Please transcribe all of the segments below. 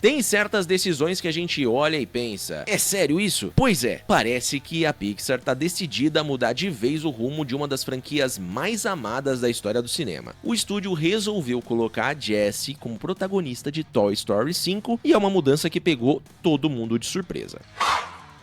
Tem certas decisões que a gente olha e pensa, é sério isso? Pois é, parece que a Pixar tá decidida a mudar de vez o rumo de uma das franquias mais amadas da história do cinema. O estúdio resolveu colocar a Jessie como protagonista de Toy Story 5 e é uma mudança que pegou todo mundo de surpresa.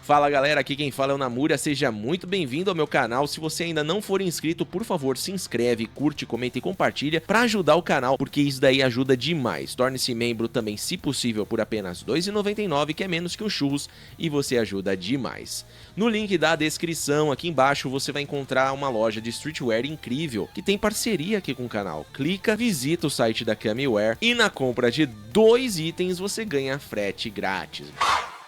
Fala galera, aqui quem fala é o Namura, seja muito bem-vindo ao meu canal. Se você ainda não for inscrito, por favor se inscreve, curte, comenta e compartilha para ajudar o canal, porque isso daí ajuda demais. Torne-se membro também, se possível, por apenas R$ 2,99, que é menos que um churros, e você ajuda demais. No link da descrição aqui embaixo você vai encontrar uma loja de streetwear incrível, que tem parceria aqui com o canal. Clica, visita o site da Camiwear e na compra de 2 itens você ganha frete grátis.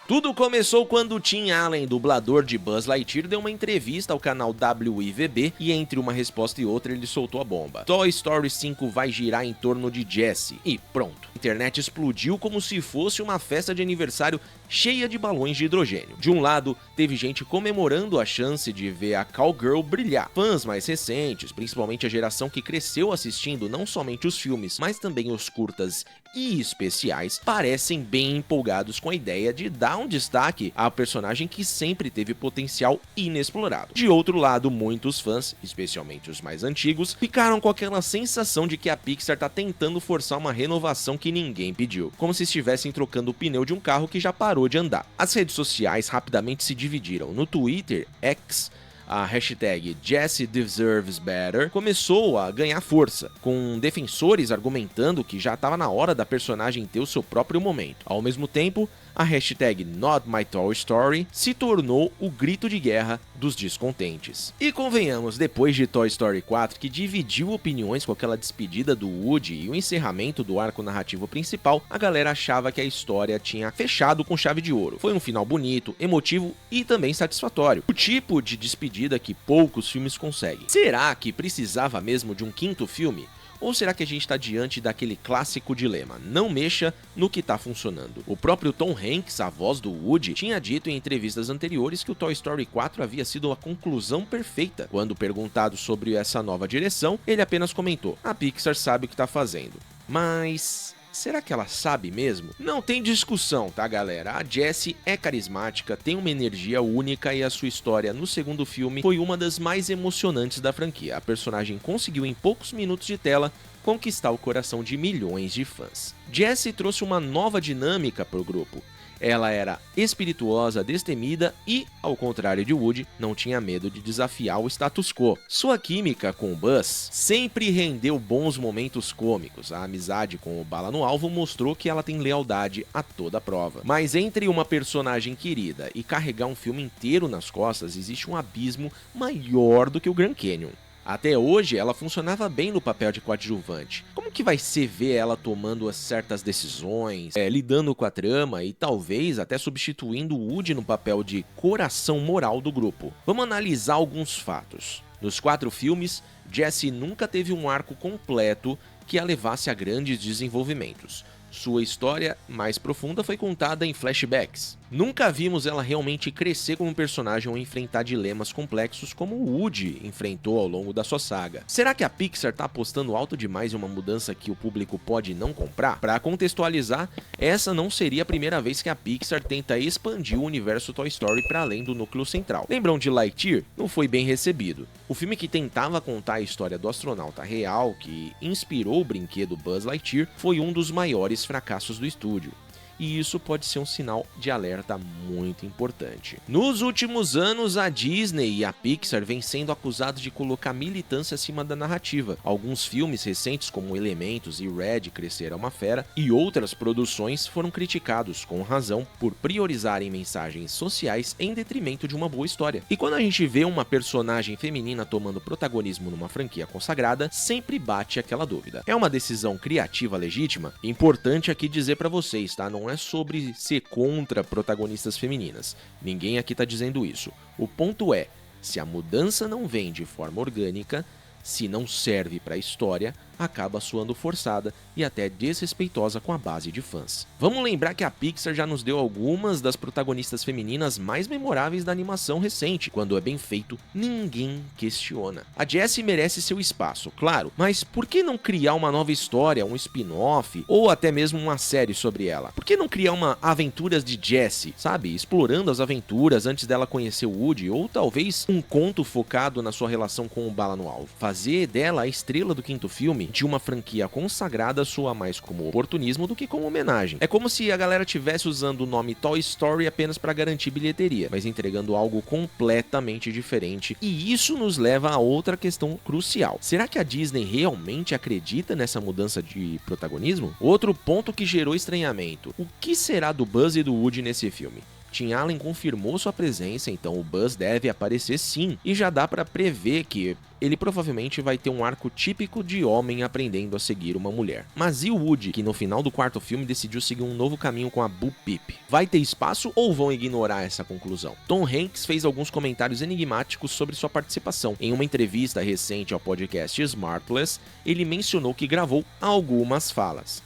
Tudo começou quando Tim Allen, dublador de Buzz Lightyear, deu uma entrevista ao canal WIVB e entre uma resposta e outra ele soltou a bomba. Toy Story 5 vai girar em torno de Jessie. E pronto. A internet explodiu como se fosse uma festa de aniversário cheia de balões de hidrogênio. De um lado, teve gente comemorando a chance de ver a Cowgirl brilhar. Fãs mais recentes, principalmente a geração que cresceu assistindo não somente os filmes, mas também os curtas e especiais, parecem bem empolgados com a ideia de dar um destaque à personagem que sempre teve potencial inexplorado. De outro lado, muitos fãs, especialmente os mais antigos, ficaram com aquela sensação de que a Pixar tá tentando forçar uma renovação que ninguém pediu, como se estivessem trocando o pneu de um carro que já parou de andar. As redes sociais rapidamente se dividiram. No Twitter, X, a hashtag Jessie Deserves Better começou a ganhar força, com defensores argumentando que já estava na hora da personagem ter o seu próprio momento. Ao mesmo tempo, a hashtag Not My Toy Story se tornou o grito de guerra dos descontentes. E convenhamos, depois de Toy Story 4, que dividiu opiniões com aquela despedida do Woody e o encerramento do arco narrativo principal, a galera achava que a história tinha fechado com chave de ouro. Foi um final bonito, emotivo e também satisfatório. O tipo de despedida que poucos filmes conseguem. Será que precisava mesmo de um quinto filme? Ou será que a gente está diante daquele clássico dilema, não mexa no que está funcionando? O próprio Tom Hanks, a voz do Woody, tinha dito em entrevistas anteriores que o Toy Story 4 havia sido a conclusão perfeita. Quando perguntado sobre essa nova direção, ele apenas comentou: a Pixar sabe o que está fazendo. Mas será que ela sabe mesmo? Não tem discussão, tá galera? A Jessie é carismática, tem uma energia única e a sua história no segundo filme foi uma das mais emocionantes da franquia. A personagem conseguiu em poucos minutos de tela conquistar o coração de milhões de fãs. Jessie trouxe uma nova dinâmica pro grupo. Ela era espirituosa, destemida e, ao contrário de Woody, não tinha medo de desafiar o status quo. Sua química com o Buzz sempre rendeu bons momentos cômicos. A amizade com o Bala no Alvo mostrou que ela tem lealdade a toda prova. Mas entre uma personagem querida e carregar um filme inteiro nas costas, existe um abismo maior do que o Grand Canyon. Até hoje, ela funcionava bem no papel de coadjuvante. Como que vai ser ver ela tomando certas decisões, lidando com a trama e talvez até substituindo o Woody no papel de coração moral do grupo? Vamos analisar alguns fatos. Nos 4 filmes, Jessie nunca teve um arco completo que a levasse a grandes desenvolvimentos. Sua história mais profunda foi contada em flashbacks. Nunca vimos ela realmente crescer como personagem ou enfrentar dilemas complexos como o Woody enfrentou ao longo da sua saga. Será que a Pixar tá apostando alto demais em uma mudança que o público pode não comprar? Para contextualizar, essa não seria a primeira vez que a Pixar tenta expandir o universo Toy Story para além do núcleo central. Lembram de Lightyear? Não foi bem recebido. O filme que tentava contar a história do astronauta real que inspirou o brinquedo Buzz Lightyear foi um dos maiores fracassos do estúdio. E isso pode ser um sinal de alerta muito importante. Nos últimos anos, a Disney e a Pixar vêm sendo acusados de colocar militância acima da narrativa. Alguns filmes recentes, como Elementos e Red, Crescer é uma Fera, e outras produções foram criticados, com razão, por priorizarem mensagens sociais em detrimento de uma boa história. E quando a gente vê uma personagem feminina tomando protagonismo numa franquia consagrada, sempre bate aquela dúvida. É uma decisão criativa legítima? Importante aqui dizer pra vocês, tá? Não é sobre ser contra protagonistas femininas. Ninguém aqui tá dizendo isso. O ponto é, se a mudança não vem de forma orgânica, se não serve para a história, acaba soando forçada e até desrespeitosa com a base de fãs. Vamos lembrar que a Pixar já nos deu algumas das protagonistas femininas mais memoráveis da animação recente. Quando é bem feito, ninguém questiona. A Jessie merece seu espaço, claro, mas por que não criar uma nova história, um spin-off ou até mesmo uma série sobre ela? Por que não criar uma Aventuras de Jessie, sabe? Explorando as aventuras antes dela conhecer o Woody, ou talvez um conto focado na sua relação com o Bala no Alvo. Fazer dela a estrela do quinto filme de uma franquia consagrada soa mais como oportunismo do que como homenagem. É como se a galera tivesse usando o nome Toy Story apenas para garantir bilheteria, mas entregando algo completamente diferente. E isso nos leva a outra questão crucial. Será que a Disney realmente acredita nessa mudança de protagonismo? Outro ponto que gerou estranhamento. O que será do Buzz e do Woody nesse filme? Tim Allen confirmou sua presença, então o Buzz deve aparecer sim, e já dá pra prever que ele provavelmente vai ter um arco típico de homem aprendendo a seguir uma mulher. Mas e o Woody, que no final do quarto filme decidiu seguir um novo caminho com a Bo Peep? Vai ter espaço ou vão ignorar essa conclusão? Tom Hanks fez alguns comentários enigmáticos sobre sua participação. Em uma entrevista recente ao podcast Smartless, ele mencionou que gravou algumas falas,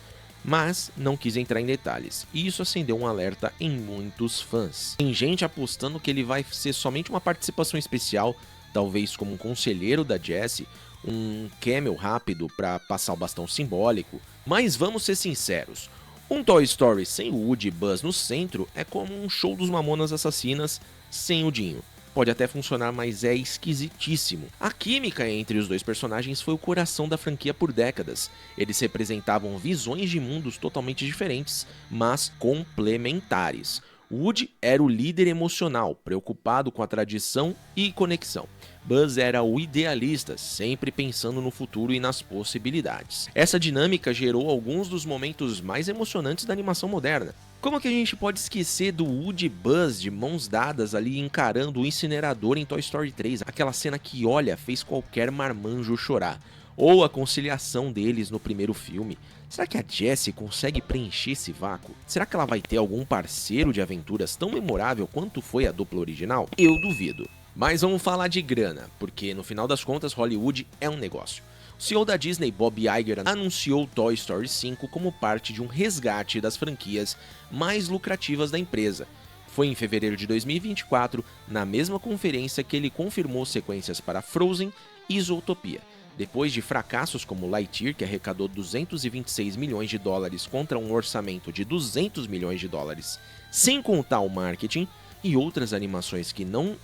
mas não quis entrar em detalhes, e isso acendeu um alerta em muitos fãs. Tem gente apostando que ele vai ser somente uma participação especial, talvez como um conselheiro da Jessie, um cameo rápido para passar o bastão simbólico, mas vamos ser sinceros, um Toy Story sem o Woody e Buzz no centro é como um show dos Mamonas Assassinas sem o Dinho. Pode até funcionar, mas é esquisitíssimo. A química entre os dois personagens foi o coração da franquia por décadas. Eles representavam visões de mundos totalmente diferentes, mas complementares. Woody era o líder emocional, preocupado com a tradição e conexão. Buzz era o idealista, sempre pensando no futuro e nas possibilidades. Essa dinâmica gerou alguns dos momentos mais emocionantes da animação moderna. Como que a gente pode esquecer do Woody e Buzz de mãos dadas ali encarando o incinerador em Toy Story 3? Aquela cena que, olha, fez qualquer marmanjo chorar. Ou a conciliação deles no primeiro filme. Será que a Jessie consegue preencher esse vácuo? Será que ela vai ter algum parceiro de aventuras tão memorável quanto foi a dupla original? Eu duvido. Mas vamos falar de grana, porque no final das contas Hollywood é um negócio. O CEO da Disney, Bob Iger, anunciou Toy Story 5 como parte de um resgate das franquias mais lucrativas da empresa. Foi em fevereiro de 2024, na mesma conferência, que ele confirmou sequências para Frozen e Zootopia. Depois de fracassos como Lightyear, que arrecadou 226 milhões de dólares contra um orçamento de 200 milhões de dólares, sem contar o marketing, e outras animações que não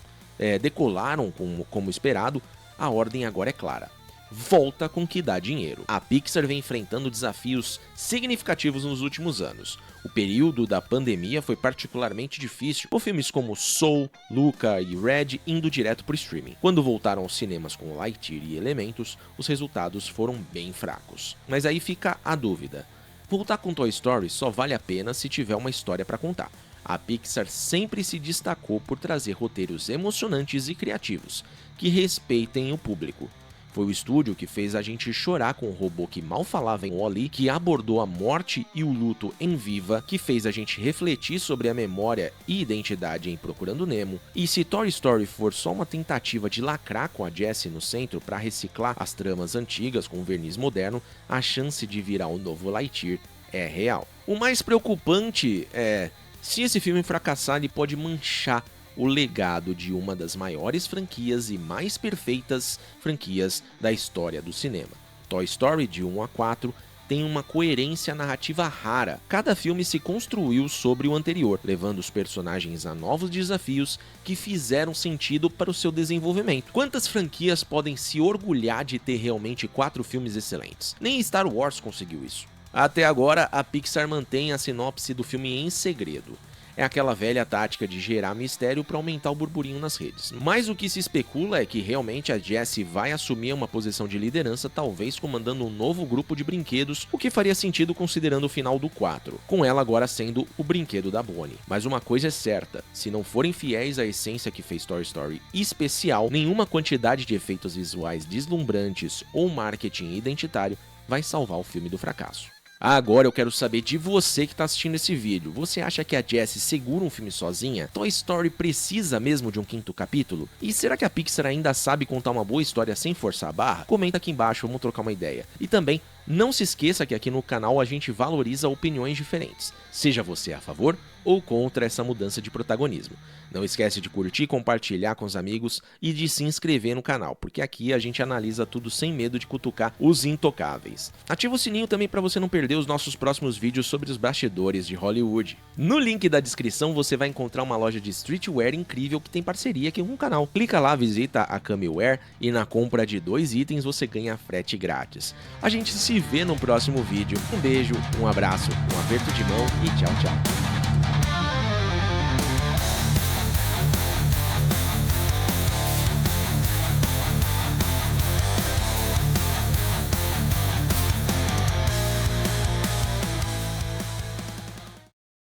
decolaram como esperado, a ordem agora é clara. Volta com que dá dinheiro. A Pixar vem enfrentando desafios significativos nos últimos anos. O período da pandemia foi particularmente difícil, com filmes como Soul, Luca e Red indo direto para o streaming. Quando voltaram aos cinemas com Lightyear e Elementos, os resultados foram bem fracos. Mas aí fica a dúvida. Voltar com Toy Story só vale a pena se tiver uma história para contar. A Pixar sempre se destacou por trazer roteiros emocionantes e criativos, que respeitem o público. Foi o estúdio que fez a gente chorar com o robô que mal falava em Wall-E, que abordou a morte e o luto em Viva, que fez a gente refletir sobre a memória e identidade em Procurando Nemo. E se Toy Story for só uma tentativa de lacrar com a Jessie no centro para reciclar as tramas antigas com um verniz moderno, a chance de virar o novo Lightyear é real. O mais preocupante é, se esse filme fracassar, ele pode manchar o legado de uma das maiores franquias e mais perfeitas franquias da história do cinema. Toy Story, de 1 a 4, tem uma coerência narrativa rara. Cada filme se construiu sobre o anterior, levando os personagens a novos desafios que fizeram sentido para o seu desenvolvimento. Quantas franquias podem se orgulhar de ter realmente 4 filmes excelentes? Nem Star Wars conseguiu isso. Até agora, a Pixar mantém a sinopse do filme em segredo. É aquela velha tática de gerar mistério para aumentar o burburinho nas redes. Mas o que se especula é que realmente a Jessie vai assumir uma posição de liderança, talvez comandando um novo grupo de brinquedos, o que faria sentido considerando o final do 4, com ela agora sendo o brinquedo da Bonnie. Mas uma coisa é certa, se não forem fiéis à essência que fez Toy Story especial, nenhuma quantidade de efeitos visuais deslumbrantes ou marketing identitário vai salvar o filme do fracasso. Agora eu quero saber de você que tá assistindo esse vídeo. Você acha que a Jessie segura um filme sozinha? Toy Story precisa mesmo de um quinto capítulo? E será que a Pixar ainda sabe contar uma boa história sem forçar a barra? Comenta aqui embaixo, vamos trocar uma ideia. E também, não se esqueça que aqui no canal a gente valoriza opiniões diferentes. Seja você a favor ou contra essa mudança de protagonismo. Não esquece de curtir, compartilhar com os amigos e de se inscrever no canal, porque aqui a gente analisa tudo sem medo de cutucar os intocáveis. Ativa o sininho também para você não perder os nossos próximos vídeos sobre os bastidores de Hollywood. No link da descrição você vai encontrar uma loja de streetwear incrível que tem parceria aqui com o canal. Clica lá, visita a Camiwear e na compra de 2 itens você ganha frete grátis. A gente se vê no próximo vídeo. Um beijo, um abraço, um aperto de mão e tchau, tchau.